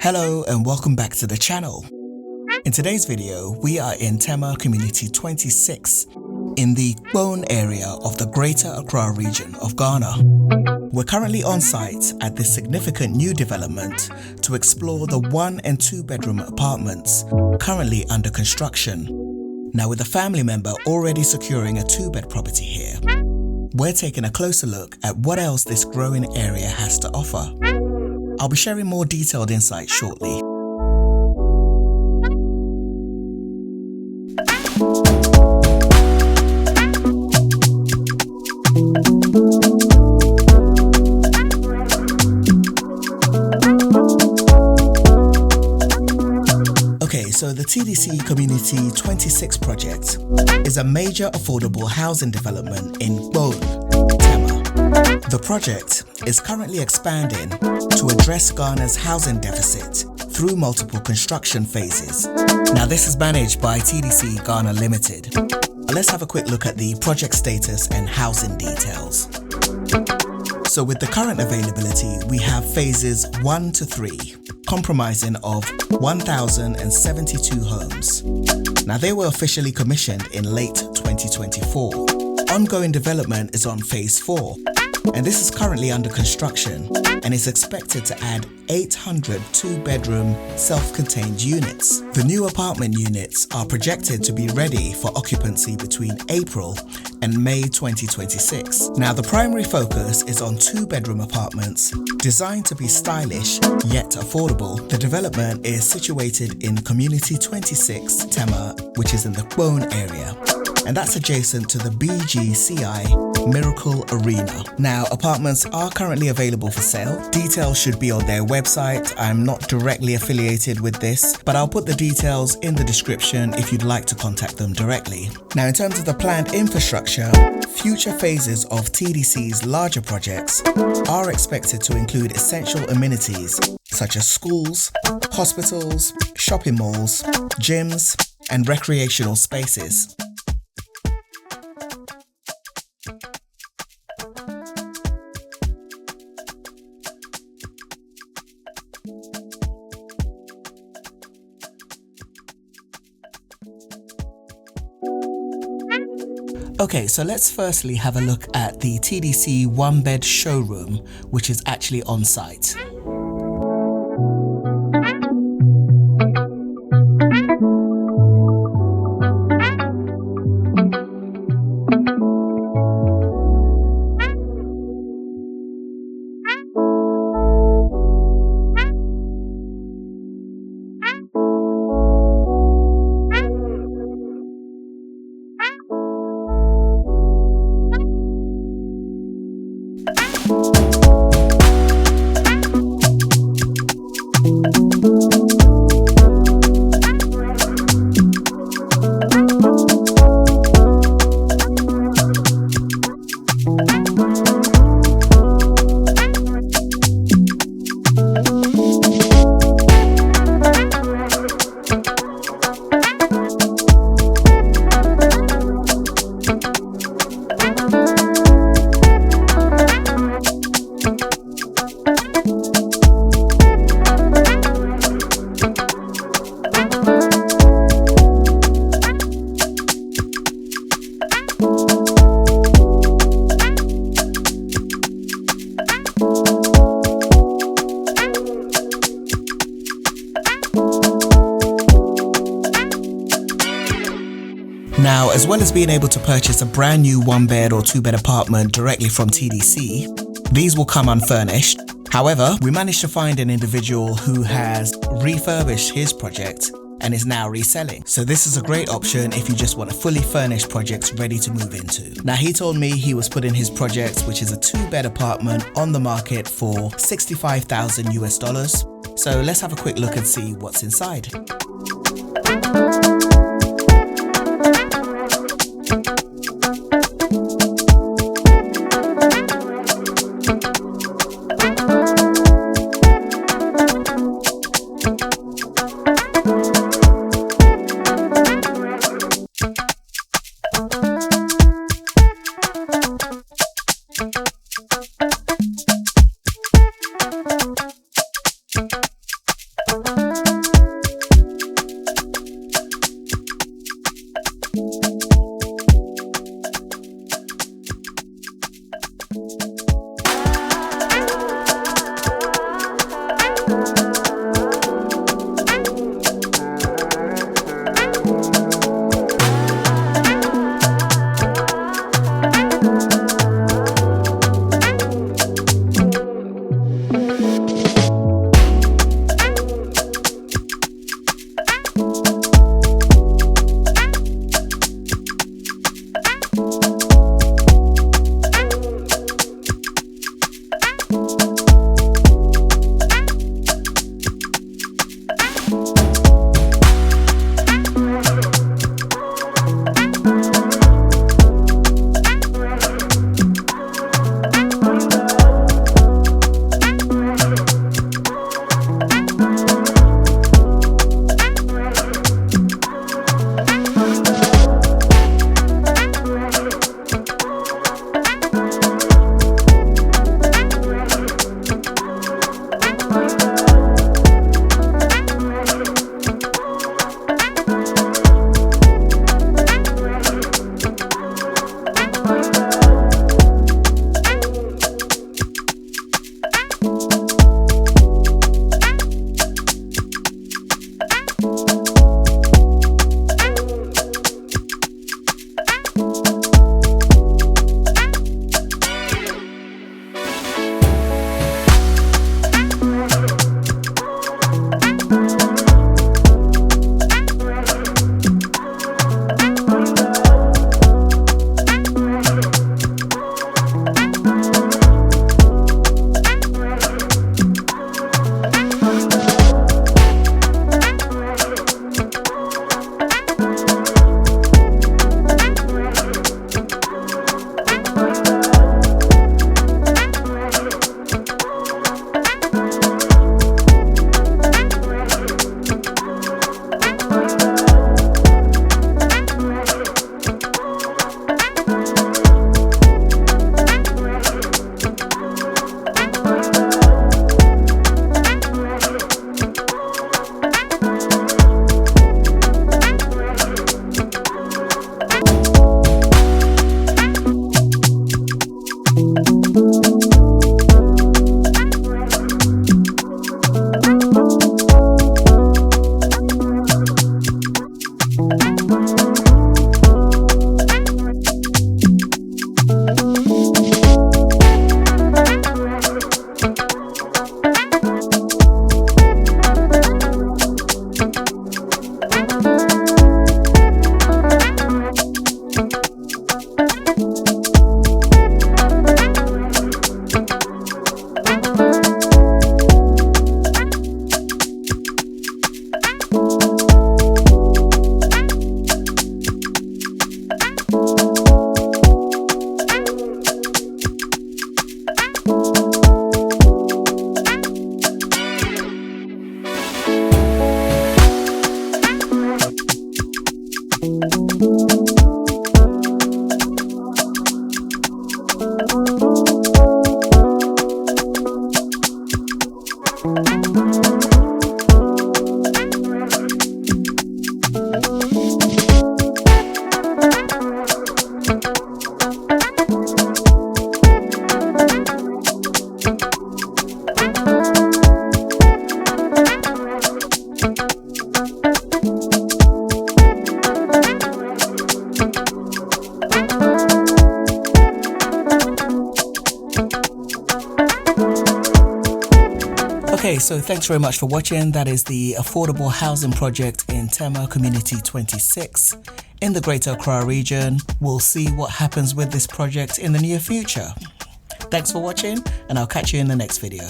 Hello and welcome back to the channel. In today's video, we are in Tema Community 26 in the Kpone area of the Greater Accra region of Ghana. We're currently on site at this significant new development to explore the 1 and 2 bedroom apartments currently under construction. Now, with a family member already securing a 2-bed property here, we're taking a closer look at what else this growing area has to offer. I'll be sharing more detailed insights shortly. Okay, so the TDC Community 26 project is a major affordable housing development in Kpone, Tema. The project is currently expanding to address Ghana's housing deficit through multiple construction phases. Now, this is managed by TDC Ghana Ltd. Let's have a quick look at the project status and housing details. So with the current availability, we have phases 1 to 3, comprising of 1,072 homes. Now, they were officially commissioned in late 2024. Ongoing development is on phase 4, and this is currently under construction and is expected to add 800 2-bedroom self-contained units. The new apartment units are projected to be ready for occupancy between April and May 2026. Now, the primary focus is on 2-bedroom apartments designed to be stylish yet affordable. The development is situated in Community 26 Tema, which is in the Kpone area, and that's adjacent to the BGCI Miracle Arena. Now, apartments are currently available for sale. Details should be on their website. I'm not directly affiliated with this, but I'll put the details in the description if you'd like to contact them directly. Now, in terms of the planned infrastructure, future phases of TDC's larger projects are expected to include essential amenities such as schools, hospitals, shopping malls, gyms, and recreational spaces. Okay, so let's firstly have a look at the TDC Bed Showroom, which is actually on site. Now, as well as being able to purchase a brand new 1-bed or 2-bed apartment directly from TDC, these will come unfurnished. However, we managed to find an individual who has refurbished his project and is now reselling. So this is a great option if you just want a fully furnished project ready to move into. Now, he told me he was putting his project, which is a 2-bed apartment, on the market for $65,000 US. So let's have a quick look and see what's inside. Okay, so thanks very much for watching. That is the affordable housing project in Tema Community 26 in the Greater Accra region. We'll see what happens with this project in the near future. Thanks for watching, and I'll catch you in the next video.